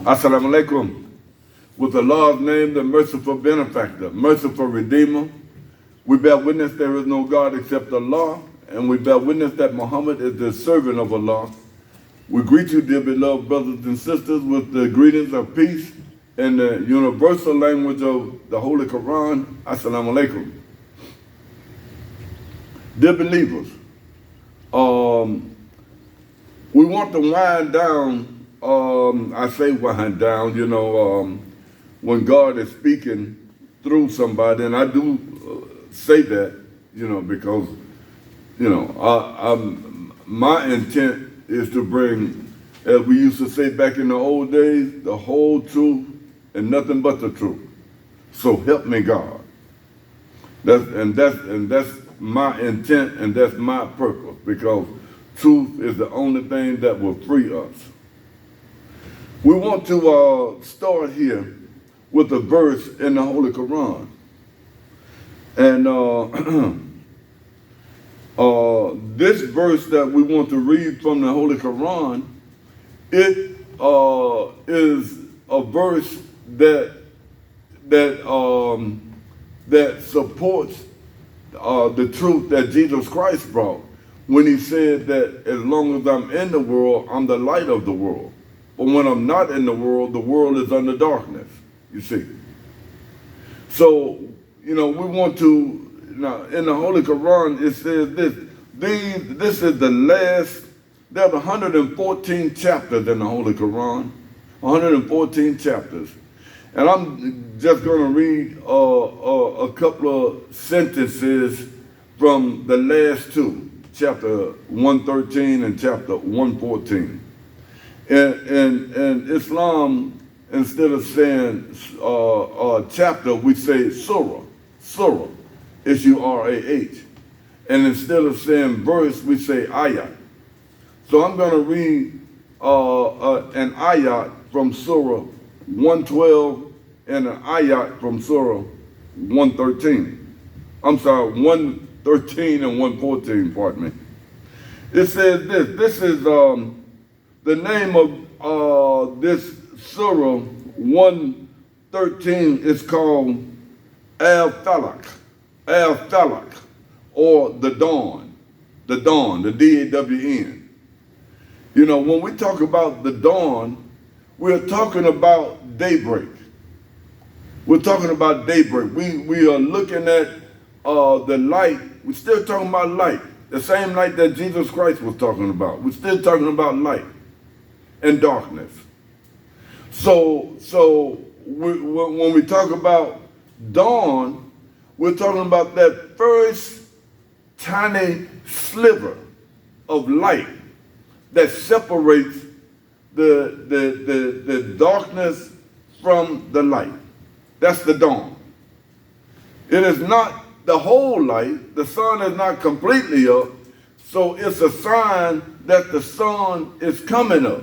Assalamu alaikum. With Allah's name, the merciful benefactor, merciful redeemer, we bear witness there is no God except Allah, and we bear witness that Muhammad is the servant of Allah. We greet you, dear beloved brothers and sisters, with the greetings of peace in the universal language of the Holy Quran. Assalamu alaikum. Dear believers, we want to wind down, I say wind down, when God is speaking through somebody, and I do say that, because, my intent is to bring, as we used to say back in the old days, the whole truth and nothing but the truth. So help me God. That's my intent, and that's my purpose, because truth is the only thing that will free us. We want to start here with a verse in the Holy Quran. And this verse that we want to read from the Holy Quran, it is a verse that supports the truth that Jesus Christ brought when he said that as long as I'm in the world, I'm the light of the world. But when I'm not in the world is under darkness, you see. So, we want to, now in the Holy Quran, it says this is the last, there's 114 chapters in the Holy Quran, 114 chapters. And I'm just going to read a couple of sentences from the last two, chapter 113 and chapter 114. In Islam, instead of saying chapter, we say surah. Surah, S-U-R-A-H. And instead of saying verse, we say ayat. So I'm going to read an ayat from Surah 112 and an ayat from Surah 113. I'm sorry, 113 and 114, pardon me. It says this. This is the name of this Surah 113 is called Al-Falaq. Al-Falaq, or the dawn, the D-A-W-N. When we talk about the dawn, we're talking about daybreak. We're talking about daybreak. We are looking at the light. We're still talking about light, the same light that Jesus Christ was talking about. We're still talking about light and darkness. So when we talk about dawn, we're talking about that first tiny sliver of light that separates the darkness from the light. That's the dawn. It is not the whole light. The sun is not completely up, so it's a sign that the sun is coming up.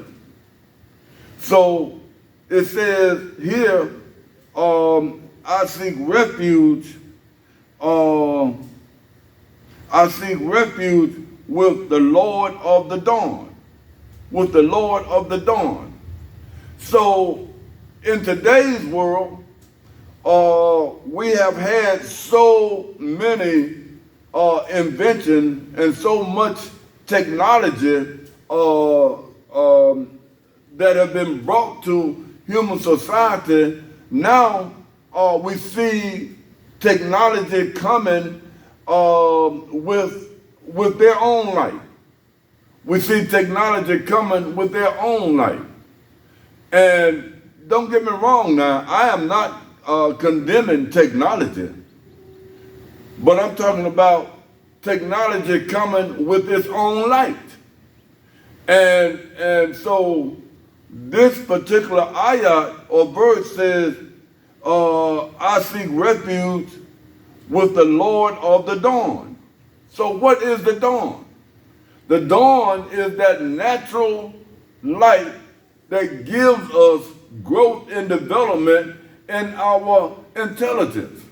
So it says here, I seek refuge with the Lord of the dawn. With the Lord of the dawn. So in today's world, we have had so many inventions and so much technology that have been brought to human society. Now we see technology coming with their own light. We see technology coming with their own light. And don't get me wrong now, I am not condemning technology, but I'm talking about technology coming with its own light. And so this particular ayat or verse says, I seek refuge with the Lord of the dawn. So what is the dawn? The dawn is that natural light that gives us growth and development in our intelligence.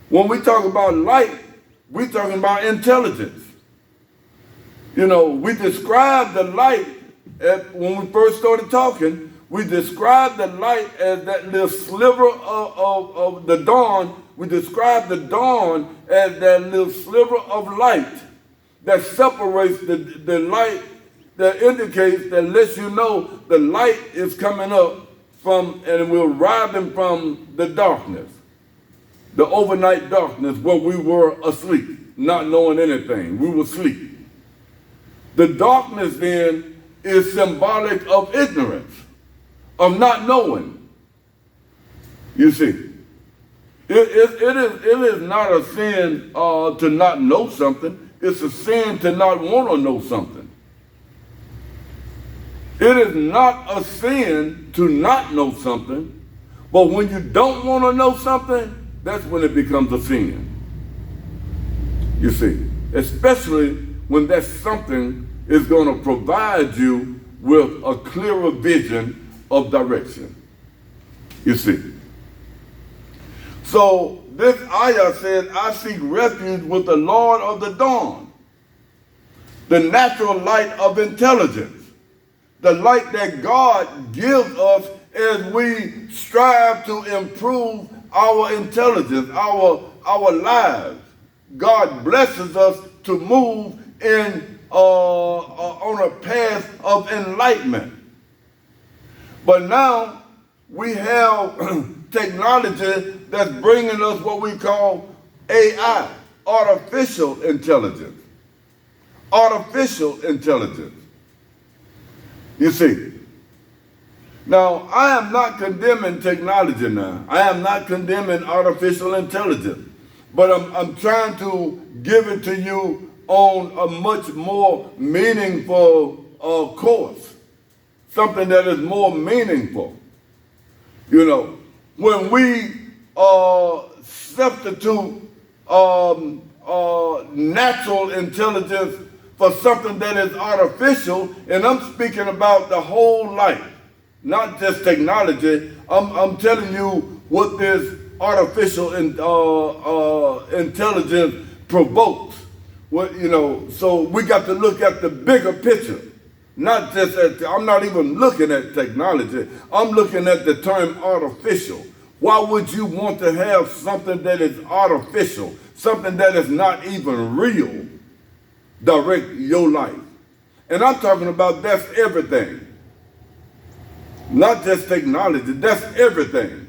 When we talk about light, we're talking about intelligence. We describe the light when we first started talking. We describe the light as that little sliver of the dawn. We describe the dawn as that little sliver of light that separates the light, that indicates, that lets you know the light is coming up from, and we're rising from the darkness, the overnight darkness where we were asleep, not knowing anything. We were asleep. The darkness then is symbolic of ignorance, of not knowing. You see, it is not a sin to not know something. It's a sin to not want to know something. It is not a sin to not know something, but when you don't want to know something, that's when it becomes a sin. You see, especially when that something is going to provide you with a clearer vision of direction. You see. So this ayah said, I seek refuge with the Lord of the dawn, the natural light of intelligence, the light that God gives us as we strive to improve our intelligence, our lives. God blesses us to move in on a path of enlightenment. But now we have technology that's bringing us what we call AI, artificial intelligence. Artificial intelligence. You see. Now, I am not condemning technology now. I am not condemning artificial intelligence. But I'm trying to give it to you on a much more meaningful course. Something that is more meaningful. You know, when we substitute natural intelligence for something that is artificial, and I'm speaking about the whole life, not just technology. I'm telling you what this artificial intelligence provokes. What, you know, so we got to look at the bigger picture. Not just at, I'm not even looking at technology. I'm looking at the term artificial. Why would you want to have something that is artificial, something that is not even real, direct your life? And I'm talking about that's everything. Not just technology, that's everything.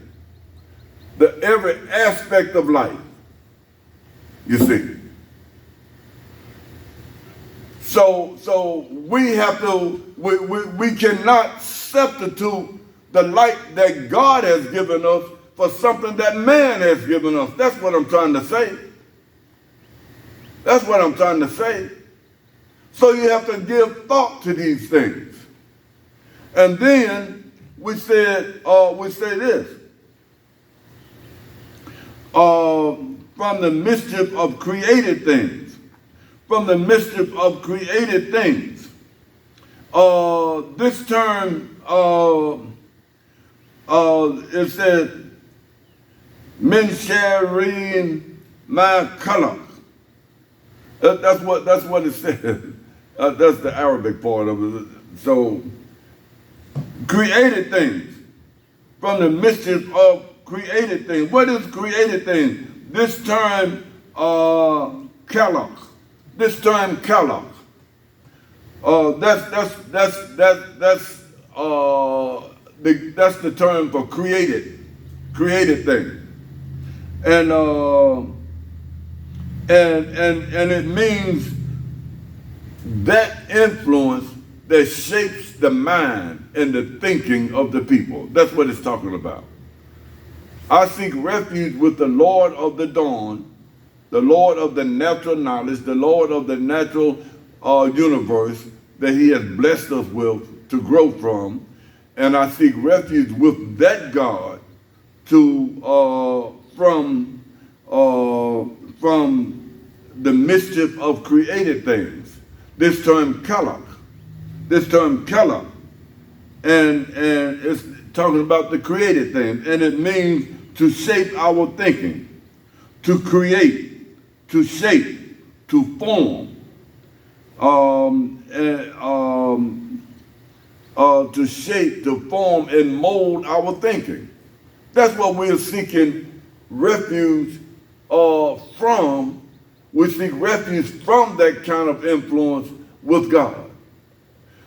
Every aspect of life, you see. So we have to, we cannot substitute the light that God has given us for something that man has given us. That's what I'm trying to say. That's what I'm trying to say. So you have to give thought to these things. And then we say this. From the mischief of created things. From the mischief of created things. This term, it said, min sharin ma khalaq. That's what it says. That's the Arabic part of it. So, created things. From the mischief of created things. What is created things? This term, khalaq. This term khalaq. That's the term for created thing, and it means that influence that shapes the mind and the thinking of the people. That's what it's talking about. I seek refuge with the Lord of the dawn, the Lord of the natural knowledge, the Lord of the natural universe that he has blessed us with to grow from. And I seek refuge with that God from the mischief of created things. This term khalaq. And it's talking about the created things. And it means to shape our thinking, to create, to shape, to form. to shape, to form, and mold our thinking. That's what we're seeking refuge from. We seek refuge from that kind of influence with God.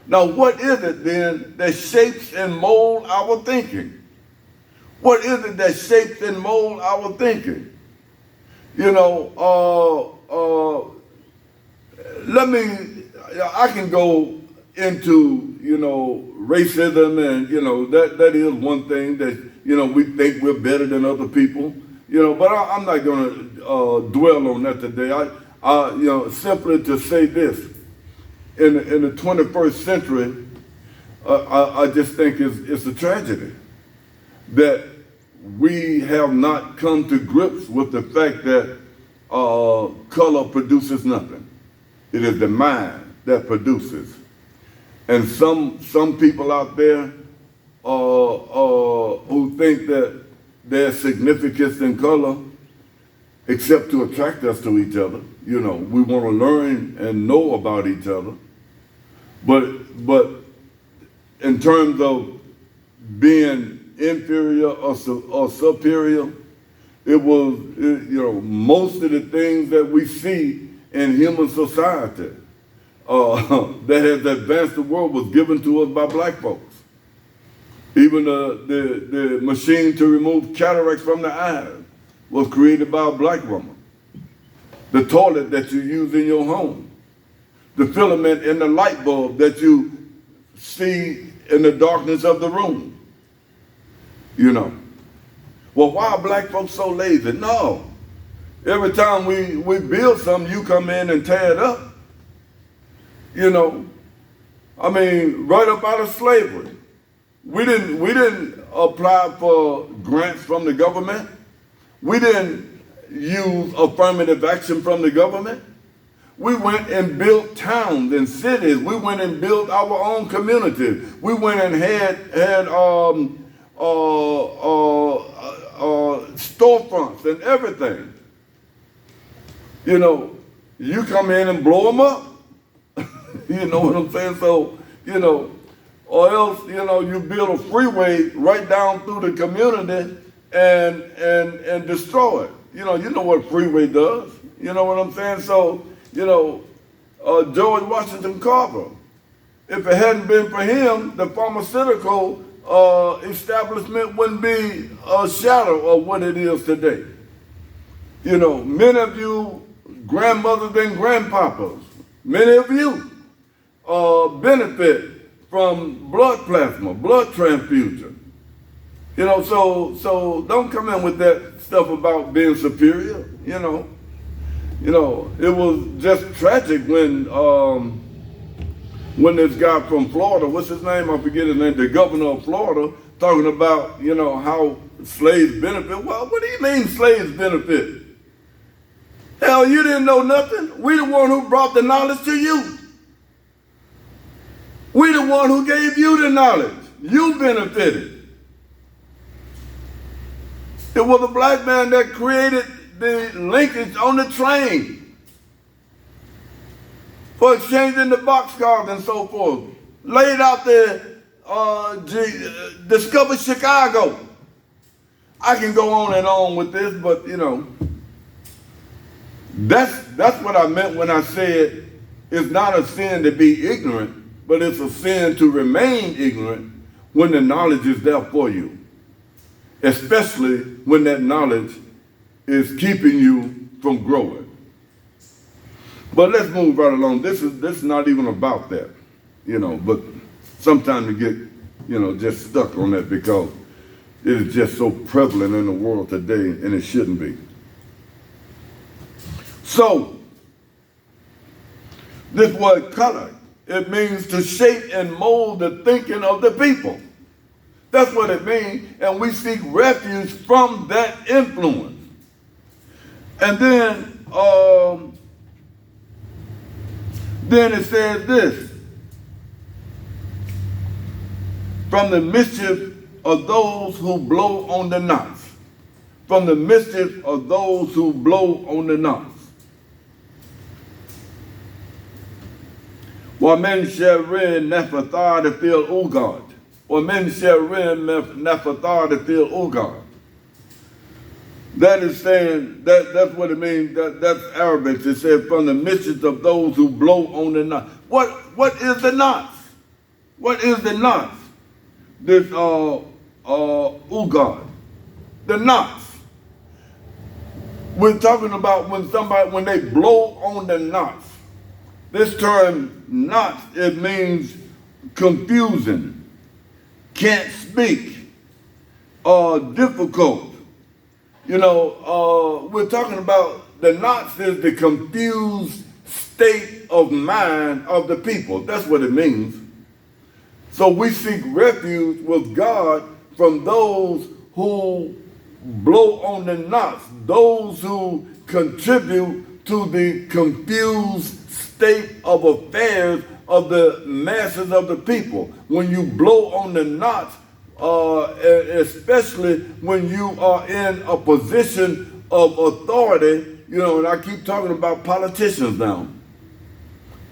Now, what is it then that shapes and molds our thinking? What is it that shapes and molds our thinking? You know, I can go into, racism, and, that is one thing that, we think we're better than other people, but I'm not going to dwell on that today. Simply to say this, in the 21st century, I just think it's a tragedy that we have not come to grips with the fact that color produces nothing. It is the mind that produces. And some people out there who think that there's significance in color, except to attract us to each other. We want to learn and know about each other. But in terms of being inferior or superior, it was, most of the things that we see in human society that has advanced the world was given to us by black folks. Even the machine to remove cataracts from the eyes was created by a black woman. The toilet that you use in your home, the filament in the light bulb that you see in the darkness of the room. Well, why are black folks so lazy? No. Every time we build something, you come in and tear it up. Right up out of slavery. We didn't apply for grants from the government. We didn't use affirmative action from the government. We went and built towns and cities. We went and built our own communities. We went and had storefronts and everything. You come in and blow them up. You know what I'm saying? So, or else, you build a freeway right down through the community and destroy it. You know what a freeway does. You know what I'm saying? So, George Washington Carver, if it hadn't been for him, the pharmaceutical establishment wouldn't be a shadow of what it is today. Many of you grandmothers and grandpapas, many of you benefit from blood plasma, blood transfusion. So don't come in with that stuff about being superior. It was just tragic when this guy from Florida, what's his name? I forget his name, the governor of Florida, talking about, how slaves benefit. Well, what do you mean slaves benefit? Hell, you didn't know nothing. We the one who brought the knowledge to you. We the one who gave you the knowledge. You benefited. It was a black man that created the linkage on the train for exchanging the boxcars and so forth. Laid out the discovered Chicago. I can go on and on with this, but that's what I meant when I said it's not a sin to be ignorant, but it's a sin to remain ignorant when the knowledge is there for you, especially when that knowledge is keeping you from growing. But let's move right along. This is not even about that, but sometimes we get, just stuck on that because it is just so prevalent in the world today, and it shouldn't be. So, this word color, it means to shape and mold the thinking of the people. That's what it means, and we seek refuge from that influence. And then it says this, from the mischief of those who blow on the knots. From the mischief of those who blow on the knots. ومن شر نفثات في العقد. ومن شر نفثات في العقد. That is saying, that's what it means. That's Arabic. It says, from the mischief of those who blow on the knots. What is the knots? What is the knots? This ugad. The knots. We're talking about when they blow on the knots. This term knots, it means confusing, can't speak, difficult. We're talking about the knots is the confused state of mind of the people. That's what it means. So we seek refuge with God from those who blow on the knots, those who contribute to the confused state of affairs of the masses of the people. When you blow on the knots, especially when you are in a position of authority, and I keep talking about politicians now.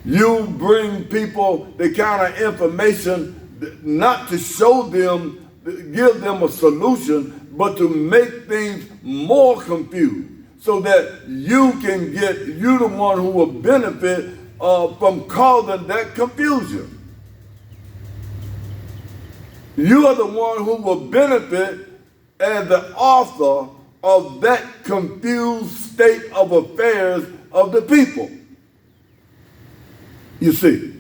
You bring people the kind of information not to show them, give them a solution, but to make things more confused so that you're the one who will benefit from causing that confusion. You are the one who will benefit as the author of that confused state of affairs of the people. You see.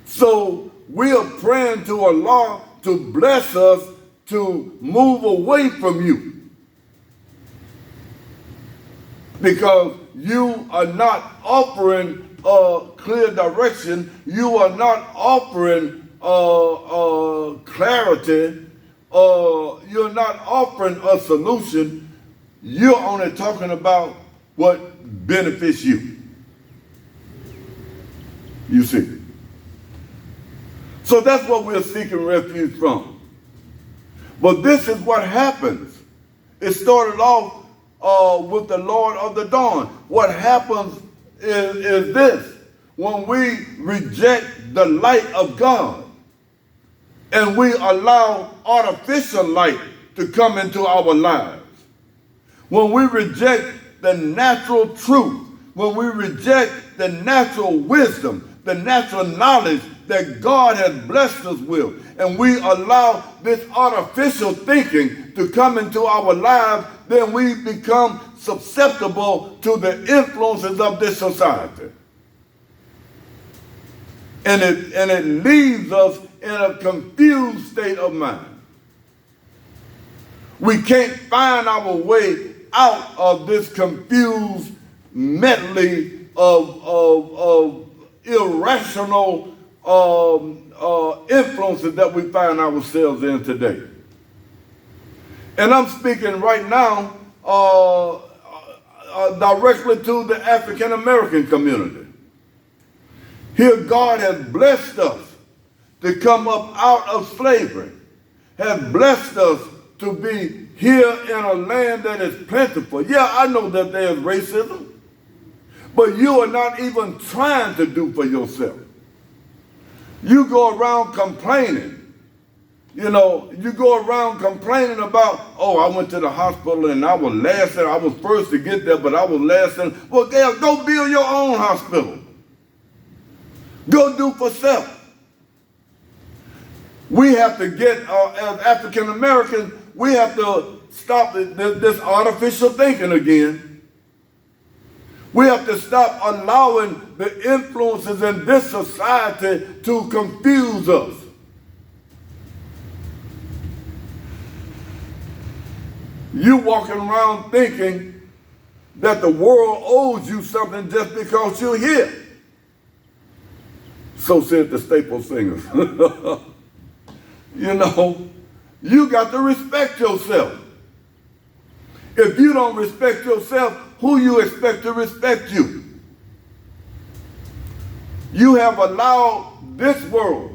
So we are praying to Allah to bless us to move away from you. Because you are not offering a clear direction. You are not offering clarity, you're not offering a solution. You're only talking about what benefits you. You see. So that's what we're seeking refuge from. But this is what happens. It started off with the Lord of the Dawn. What happens is this. When we reject the light of God, and we allow artificial light to come into our lives. When we reject the natural truth, when we reject the natural wisdom, the natural knowledge that God has blessed us with, and we allow this artificial thinking to come into our lives, then we become susceptible to the influences of this society. And it leaves us in a confused state of mind. We can't find our way out of this confused medley of irrational influences that we find ourselves in today. And I'm speaking right now directly to the African American community. Here God has blessed us to come up out of slavery, has blessed us to be here in a land that is plentiful. Yeah, I know that there's racism, but you are not even trying to do for yourself. You go around complaining. You go around complaining about, oh, I went to the hospital and I was last, I was first to get there, but I was last. Well, go build your own hospital. Go do for self. We have to get, as African Americans, we have to stop this artificial thinking again. We have to stop allowing the influences in this society to confuse us. You walking around thinking that the world owes you something just because you're here. So said the Staple Singers. You got to respect yourself. If you don't respect yourself, who you expect to respect you? You have allowed this world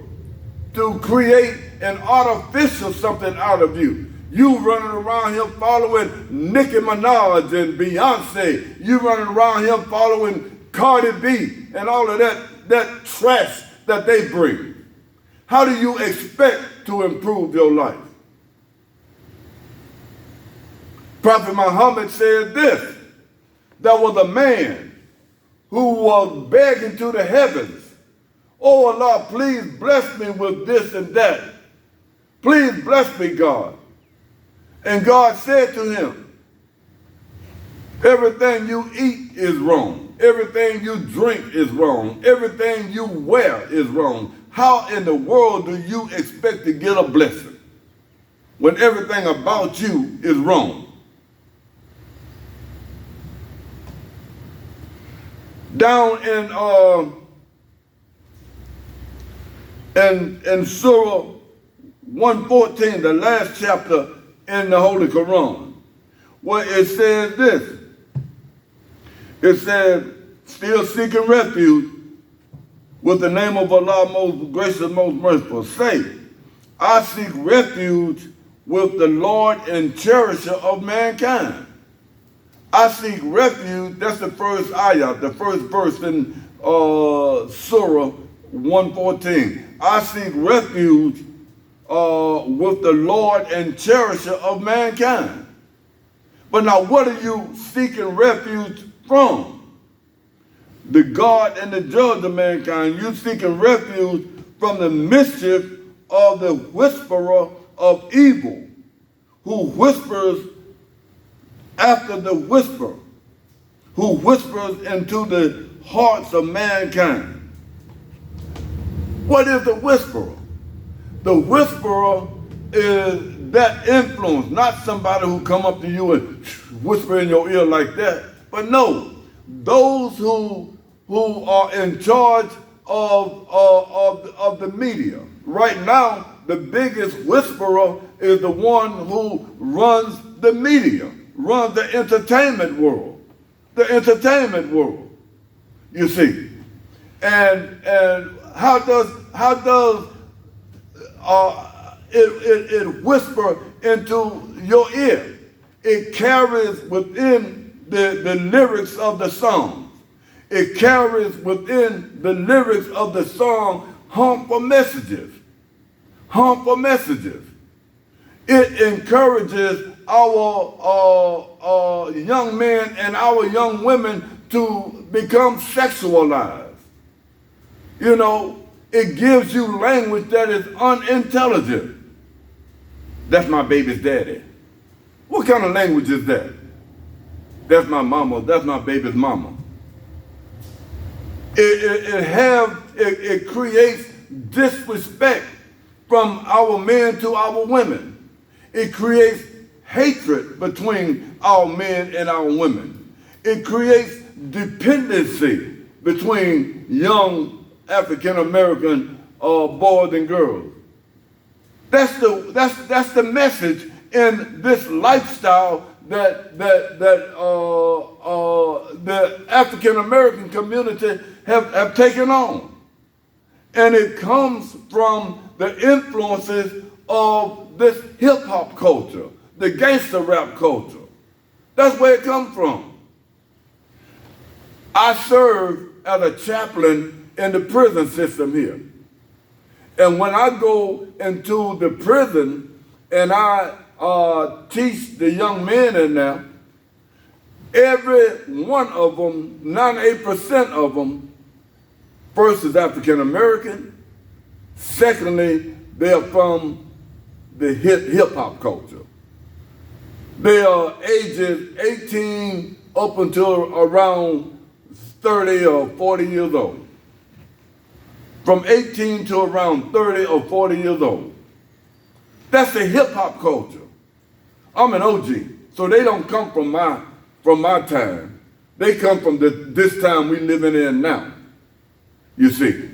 to create an artificial something out of you. You running around here following Nicki Minaj and Beyonce. You running around here following Cardi B and all of that. that trash that they bring? How do you expect to improve your life? Prophet Muhammad said this: there was a man who was begging to the heavens, "Oh Allah, please bless me with this and that. Please bless me, God." And God said to him, everything you eat is wrong. Everything you drink is wrong. Everything you wear is wrong. How in the world do you expect to get a blessing when everything about you is wrong? Down in Surah 114, the last chapter in the Holy Quran, where it says this. It says, still seeking refuge with the name of Allah, most gracious, most merciful. Say, I seek refuge with the Lord and cherisher of mankind. I seek refuge, that's the first ayah, the first verse in Surah 114. I seek refuge with the Lord and cherisher of mankind. But now what are you seeking refuge from? The God and the judge of mankind. You're seeking refuge from the mischief of the whisperer of evil, who whispers after the whisper, who whispers into the hearts of mankind. What is the whisperer? The whisperer is that influence, not somebody who come up to you and whisper in your ear like that, but no, those who are in charge of the media. Right now, the biggest whisperer is the one who runs the media, runs the entertainment world. The entertainment world, you see. And how does it whisper into your ear? It carries within the lyrics of the song. It carries within the lyrics of the song harmful messages. Harmful messages. It encourages our young men and our young women to become sexualized. You know, it gives you language that is unintelligent. That's my baby's daddy. What kind of language is that? That's my mama. That's my baby's mama. It creates disrespect from our men to our women. It creates hatred between our men and our women. It creates dependency between young African American boys and girls. That's the message in this lifestyle that the African American community have taken on. And it comes from the influences of this hip hop culture, the gangster rap culture. That's where it comes from. I serve as a chaplain in the prison system here. And when I go into the prison and I teach the young men in there, every one of them, 98% of them, first is African American, secondly, they're from the hip hop culture. They are ages 18 up until around 30 or 40 years old. From 18 to around 30 or 40 years old. That's the hip hop culture. I'm an OG, so they don't come from my time. They come from this time we living in now, you see.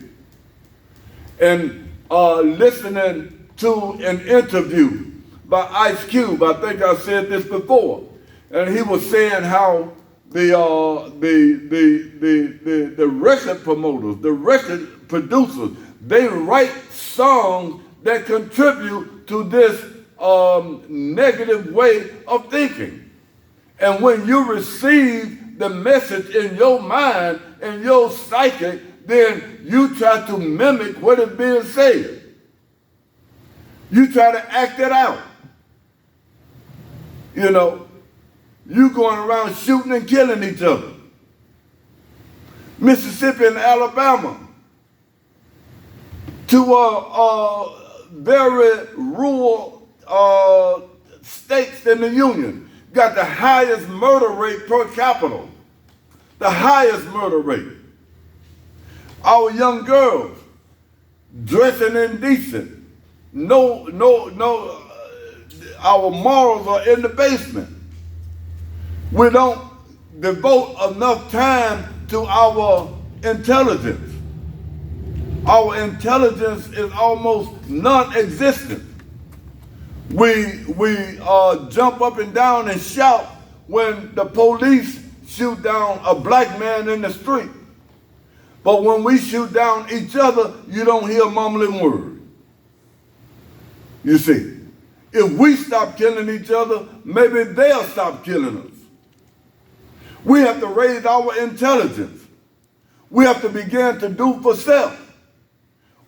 And listening to an interview by Ice Cube, I think I said this before, and he was saying how the record promoters, the record producers, they write songs that contribute to this negative way of thinking. And when you receive the message in your mind and your psyche then you try to mimic what is being said. You try to act it out. You know, you going around shooting and killing each other. Mississippi and Alabama, two very rural states in the Union, got the highest murder rate per capita. The highest murder rate. Our young girls dressing indecent. Our morals are in the basement. We don't devote enough time to our intelligence. Our intelligence is almost non-existent. We jump up and down and shout when the police shoot down a black man in the street. But when we shoot down each other, you don't hear a mumbling word. You see, if we stop killing each other, maybe they'll stop killing us. We have to raise our intelligence. We have to begin to do for self.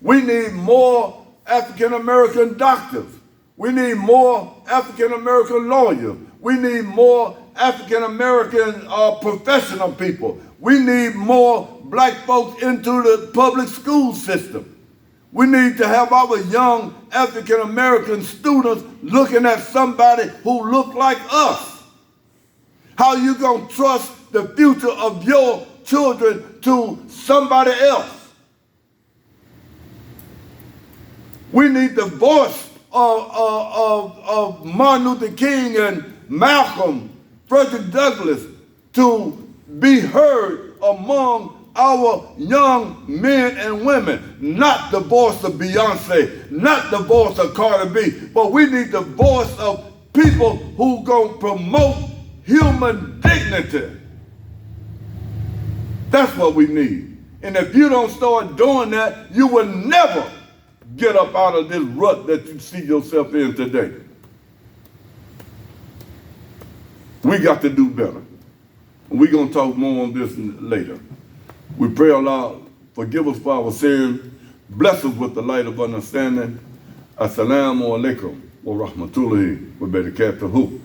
We need more African-American doctors. We need more African-American lawyers. We need more African-American professional people. We need more black folks into the public school system. We need to have our young African-American students looking at somebody who look like us. How you gonna trust the future of your children to somebody else? We need the voice of Martin Luther King and Malcolm, Frederick Douglass to be heard among our young men and women. Not the voice of Beyonce, not the voice of Cardi B, but we need the voice of people who gonna promote human dignity. That's what we need. And if you don't start doing that, you will never get up out of this rut that you see yourself in today. We got to do better. We're going to talk more on this later. We pray, Allah, forgive us for our sins, bless us with the light of understanding. Assalamu alaikum wa rahmatullahi wa barakatuhu.